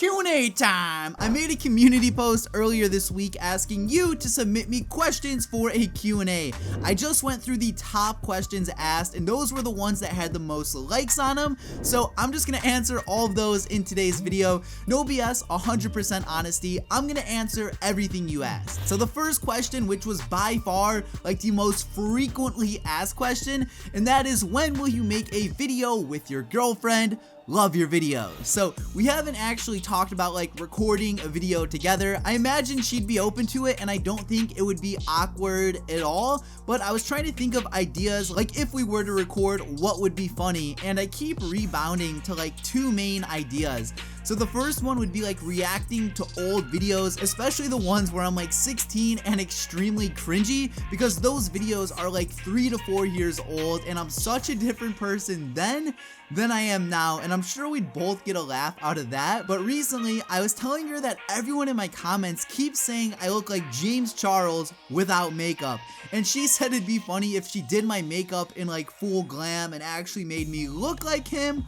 Q&A time! I made a community post earlier this week asking you to submit me questions for a Q&A. I just went through the top questions asked, and those were the ones that had the most likes on them, so I'm just gonna answer all of those in today's video. No BS, 100% honesty. I'm gonna answer everything you asked. So the first question, which was by far like the most frequently asked question, and that is, when will you make a video with your girlfriend? Love your videos. So we haven't actually talked about like recording a video together. I imagine she'd be open to it, and I don't think it would be awkward at all, but I was trying to think of ideas like if we were to record, what would be funny, and I keep rebounding to like two main ideas. So the first one would be like reacting to old videos, especially the ones where I'm like 16 and extremely cringy, because those videos are like 3 to 4 years old and I'm such a different person then than I am now, and I'm sure we'd both get a laugh out of that. But recently I was telling her that everyone in my comments keeps saying I look like James Charles without makeup, and she said it'd be funny if she did my makeup in like full glam and actually made me look like him.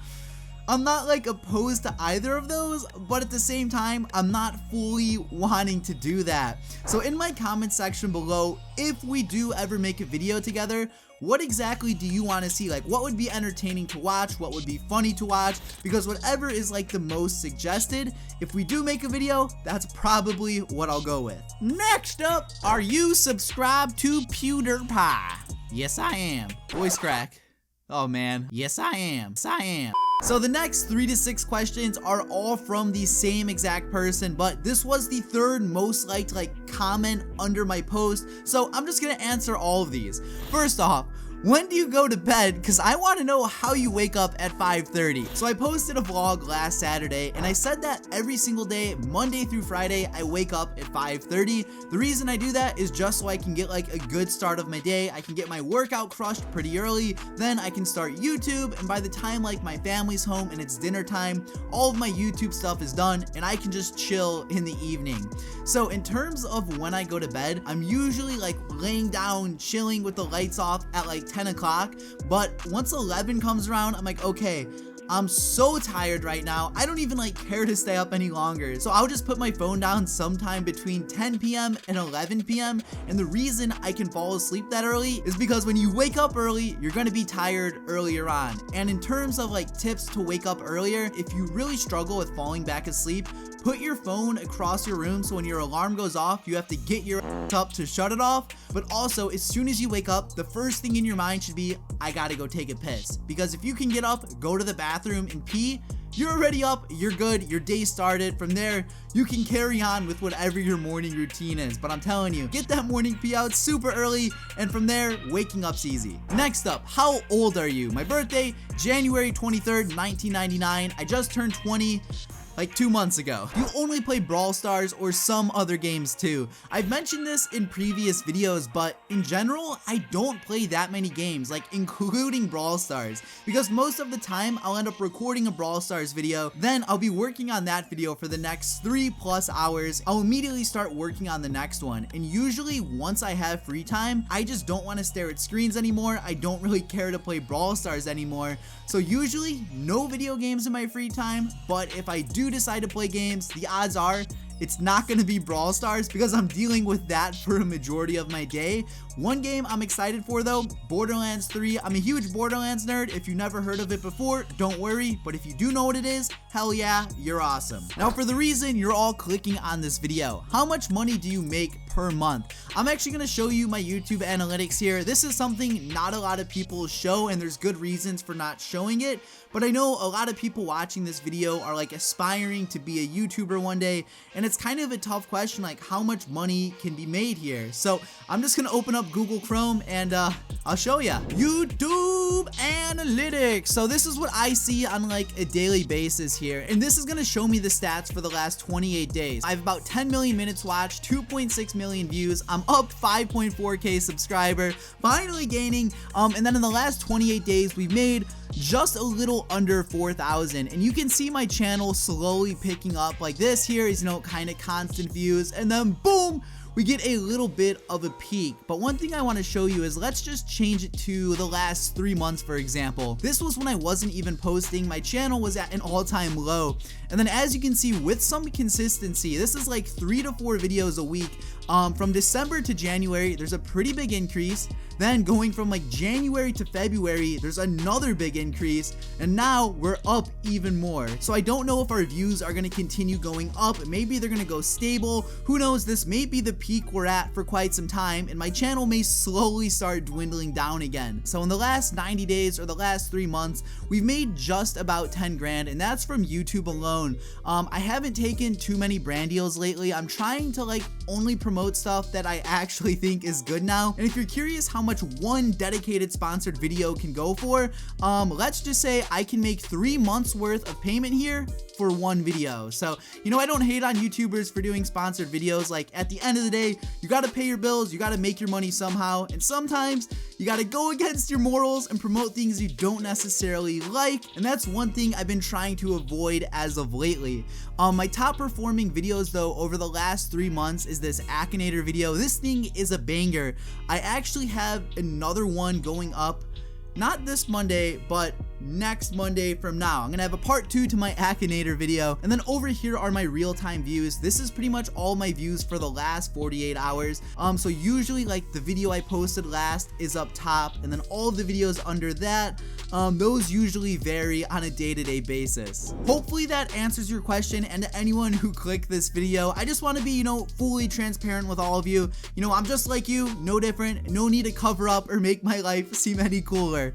I'm not like opposed to either of those, but at the same time, I'm not fully wanting to do that. So in my comment section below, if we do ever make a video together, what exactly do you want to see? Like, what would be entertaining to watch? What would be funny to watch? Because whatever is like the most suggested, if we do make a video, that's probably what I'll go with. Next up, are you subscribed to PewDiePie? Yes, I am. Voice crack. Oh man. Yes, I am. Yes, I am. So the next 3 to 6 questions are all from the same exact person, but this was the third most liked like comment under my post, so I'm just gonna answer all of these. First off, when do you go to bed? Because I want to know how you wake up at 5:30. So I posted a vlog last Saturday, and I said that every single day, Monday through Friday, I wake up at 5:30. The reason I do that is just so I can get like a good start of my day. I can get my workout crushed pretty early, then I can start YouTube, and by the time like my family's home and it's dinner time, all of my YouTube stuff is done, and I can just chill in the evening. So in terms of when I go to bed, I'm usually like laying down, chilling with the lights off at like 10 o'clock, but once 11 comes around, I'm like, okay, I'm so tired right now, I don't even like care to stay up any longer. So I'll just put my phone down sometime between 10 p.m. and 11 p.m. And the reason I can fall asleep that early is because when you wake up early, you're gonna be tired earlier on. And in terms of like tips to wake up earlier, if you really struggle with falling back asleep, put your phone across your room so when your alarm goes off, you have to get your ass up to shut it off. But also, as soon as you wake up, the first thing in your mind should be, I gotta go take a piss. Because if you can get up, go to the bathroom and pee, you're already up, you're good, your day started. From there, you can carry on with whatever your morning routine is. But I'm telling you, get that morning pee out super early, and from there, waking up's easy. Next up, how old are you? My birthday, January 23rd, 1999. I just turned 20. Like 2 months ago. You only play Brawl Stars or some other games too. I've mentioned this in previous videos, but in general, I don't play that many games, like including Brawl Stars, because most of the time I'll end up recording a Brawl Stars video, then I'll be working on that video for the next 3+ hours. I'll immediately start working on the next one, and usually once I have free time, I just don't want to stare at screens anymore. I don't really care to play Brawl Stars anymore. So usually no video games in my free time, but if I do decide to play games, the odds are it's not going to be Brawl Stars because I'm dealing with that for a majority of my day. One game I'm excited for though, Borderlands 3. I'm a huge Borderlands nerd. If you never heard of it before, don't worry, but if you do know what it is, hell yeah, you're awesome. Now for the reason you're all clicking on this video, how much money do you make per month? I'm actually going to show you my YouTube analytics here. This is something not a lot of people show, and there's good reasons for not showing it, but I know a lot of people watching this video are like aspiring to be a YouTuber one day, and it's kind of a tough question, like how much money can be made here. So I'm just gonna open up Google Chrome and I'll show you. YouTube analytics. So this is what I see on like a daily basis here, and this is gonna show me the stats for the last 28 days. I have about 10 million minutes watched, 2.6 million views. I'm up 5.4k subscriber, finally gaining. And then in the last 28 days, we've made just a little under 4,000, and you can see my channel slowly picking up. Like this here is, you know, kind of constant views, and then boom, we get a little bit of a peak. But one thing I want to show you is, let's just change it to the last 3 months, for example. This was when I wasn't even posting. My channel was at an all-time low. And then as you can see, with some consistency, this is like 3 to 4 videos a week. From December to January, there's a pretty big increase. Then going from like January to February, there's another big increase, and now we're up even more. So I don't know if our views are going to continue going up. Maybe they're going to go stable. Who knows? This may be the peak we're at for quite some time, and my channel may slowly start dwindling down again. So in the last 90 days or the last 3 months, we've made just about 10 grand, and that's from YouTube alone. I haven't taken too many brand deals lately. I'm trying to like only promote stuff that I actually think is good now. And if you're curious how much one dedicated sponsored video can go for, let's just say I can make 3 months worth of payment here for one video. So, you know, I don't hate on YouTubers for doing sponsored videos. Like, at the end of the day, you got to pay your bills, you got to make your money somehow, and sometimes you got to go against your morals and promote things you don't necessarily like, and that's one thing I've been trying to avoid as of lately. My top performing videos though over the last 3 months is this Akinator video. This thing is a banger. I actually have another one going up, not this Monday, but next Monday from now. I'm gonna have a part 2 to my Akinator video, and then over here are my real-time views. This is pretty much all my views for the last 48 hours. So usually like the video I posted last is up top, and then all of the videos under that, those usually vary on a day-to-day basis. Hopefully that answers your question, and to anyone who clicked this video, I just want to be, you know, fully transparent with all of you. You know, I'm just like you, no different, no need to cover up or make my life seem any cooler.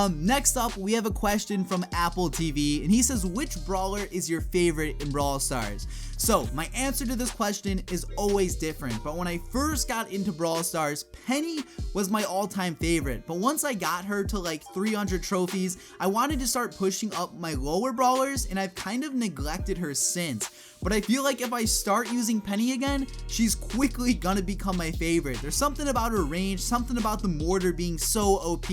Next up, we have a question from Apple TV, and he says, which brawler is your favorite in Brawl Stars? So my answer to this question is always different, but when I first got into Brawl Stars, Penny was my all-time favorite. But once I got her to like 300 trophies, I wanted to start pushing up my lower brawlers, and I've kind of neglected her since. But I feel like if I start using Penny again, she's quickly gonna become my favorite. There's something about her range, something about the mortar being so OP,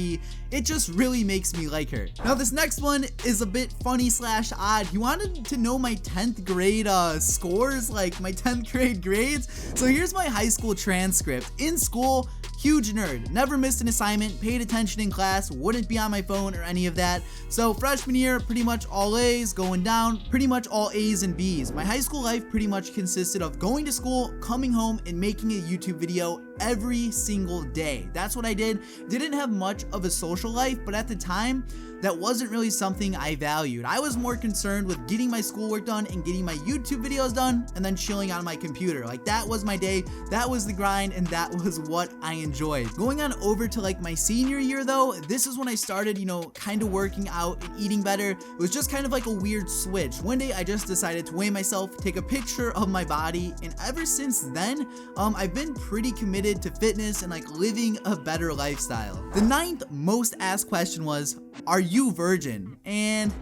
it just really makes me like her. Now this next one is a bit funny slash odd. He wanted to know my 10th grade scores, like my 10th grade grades. So here's my high school transcript. In school, huge nerd, never missed an assignment, paid attention in class, wouldn't be on my phone or any of that. So freshman year, pretty much all A's, going down, pretty much all A's and B's. My high school life pretty much consisted of going to school, coming home, and making a YouTube video every single day. That's what I did. Didn't have much of a social life, but at the time, that wasn't really something I valued. I was more concerned with getting my schoolwork done and getting my YouTube videos done, and then chilling on my computer. Like, that was my day, that was the grind, and that was what I enjoyed. Going on over to like my senior year though, this is when I started, you know, kind of working out and eating better. It was just kind of like a weird switch. One day I just decided to weigh myself, take a picture of my body, and ever since then, I've been pretty committed to fitness and like living a better lifestyle. The 9th most asked question was, are you virgin? And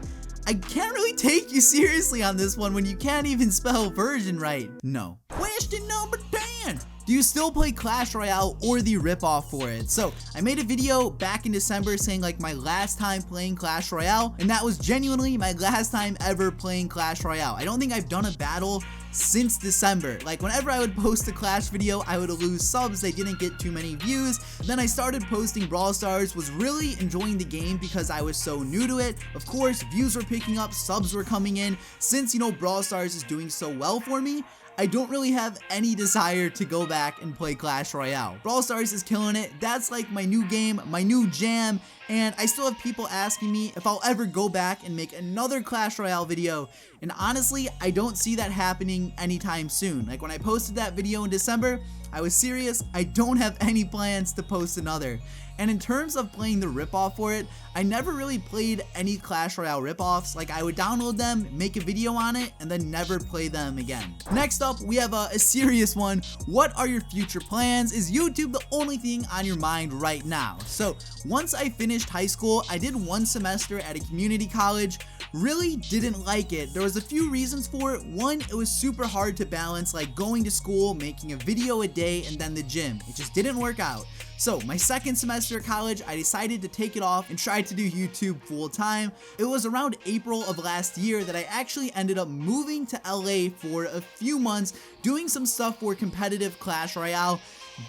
I can't really take you seriously on this one when you can't even spell virgin right. No. Question number 10. Do you still play Clash Royale or the ripoff for it? So I made a video back in December saying like my last time playing Clash Royale, and that was genuinely my last time ever playing Clash Royale. I don't think I've done a battle since December. Like, whenever I would post a Clash video, I would lose subs, they didn't get too many views. Then I started posting Brawl Stars, was really enjoying the game because I was so new to it. Of course, views were picking up, subs were coming in. Since, you know, Brawl Stars is doing so well for me, I don't really have any desire to go back and play Clash Royale. Brawl Stars is killing it. That's like my new game, my new jam, and I still have people asking me if I'll ever go back and make another Clash Royale video, and honestly, I don't see that happening anytime soon. Like, when I posted that video in December, I was serious. I don't have any plans to post another. And in terms of playing the ripoff for it, I never really played any Clash Royale ripoffs. Like, I would download them, make a video on it, and then never play them again. Next up, we have a serious one. What are your future plans? Is YouTube the only thing on your mind right now? So once I finished high school, I did 1 semester at a community college. Really didn't like it. There was a few reasons for it. One, it was super hard to balance like going to school, making a video a day, and then the gym. It just didn't work out. So my second semester at college, I decided to take it off and try to do YouTube full time. It was around April of last year that I actually ended up moving to LA for a few months, doing some stuff for competitive Clash Royale.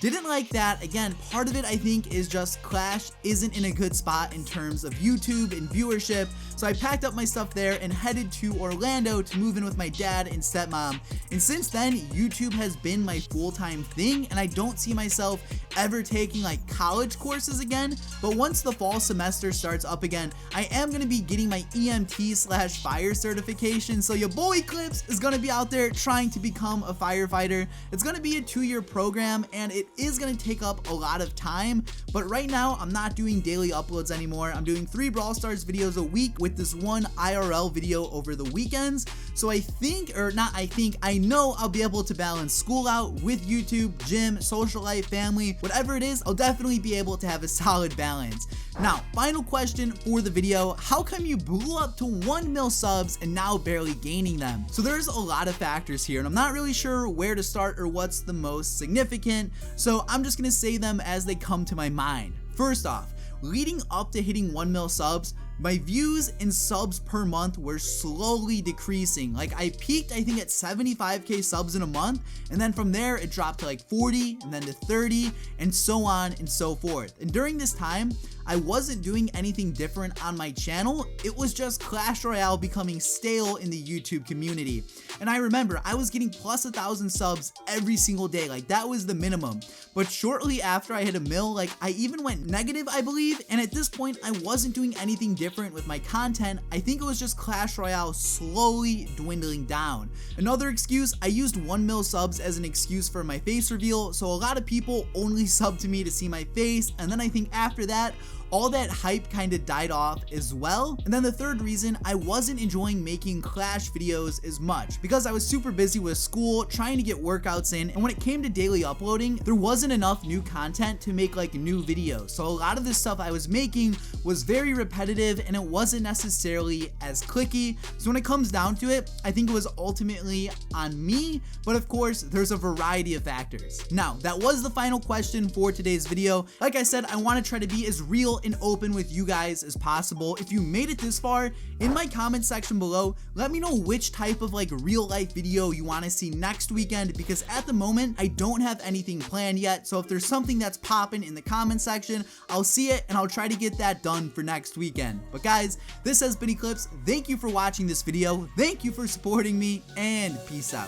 Didn't like that. Again, part of it I think is just Clash isn't in a good spot in terms of YouTube and viewership. So I packed up my stuff there and headed to Orlando to move in with my dad and stepmom. And since then, YouTube has been my full-time thing, and I don't see myself ever taking like college courses again. But once the fall semester starts up again, I am going to be getting my EMT/fire certification. So your boy Eclihpse is going to be out there trying to become a firefighter. It's going to be a 2-year program, and it is going to take up a lot of time. But right now, I'm not doing daily uploads anymore. I'm doing 3 Brawl Stars videos a week with this one IRL video over the weekends. So I know I'll be able to balance school out with YouTube, gym, social life, family, whatever it is, I'll definitely be able to have a solid balance. Now, final question for the video, how come you blew up to 1 mil subs and now barely gaining them? So there's a lot of factors here, and I'm not really sure where to start or what's the most significant, so I'm just gonna say them as they come to my mind. First off, leading up to hitting 1 mil subs, my views and subs per month were slowly decreasing. Like I peaked I think at 75k subs in a month, and then from there it dropped to like 40 and then to 30 and so on and so forth. And during this time, I wasn't doing anything different on my channel. It was just Clash Royale becoming stale in the YouTube community. And I remember I was getting plus 1,000 subs every single day. Like that was the minimum. But shortly after I hit a mil, like I even went negative, I believe. And at this point, I wasn't doing anything different with my content. I think it was just Clash Royale slowly dwindling down. Another excuse, I used 1 mil subs as an excuse for my face reveal. So a lot of people only sub to me to see my face. And then I think after that, all that hype kind of died off as well. And then the third reason, I wasn't enjoying making Clash videos as much because I was super busy with school, trying to get workouts in, and when it came to daily uploading, there wasn't enough new content to make like new videos. So a lot of the stuff I was making was very repetitive and it wasn't necessarily as clicky. So when it comes down to it, I think it was ultimately on me, but of course, there's a variety of factors. Now, that was the final question for today's video. Like I said, I want to try to be as real and open with you guys as possible. If you made it this far, in my comment section below, let me know which type of like real life video you want to see next weekend, because at the moment I don't have anything planned yet. So if there's something that's popping in the comment section, I'll see it and I'll try to get that done for next weekend. But guys, this has been Eclihpse. Thank you for watching this video. Thank you for supporting me, and peace out.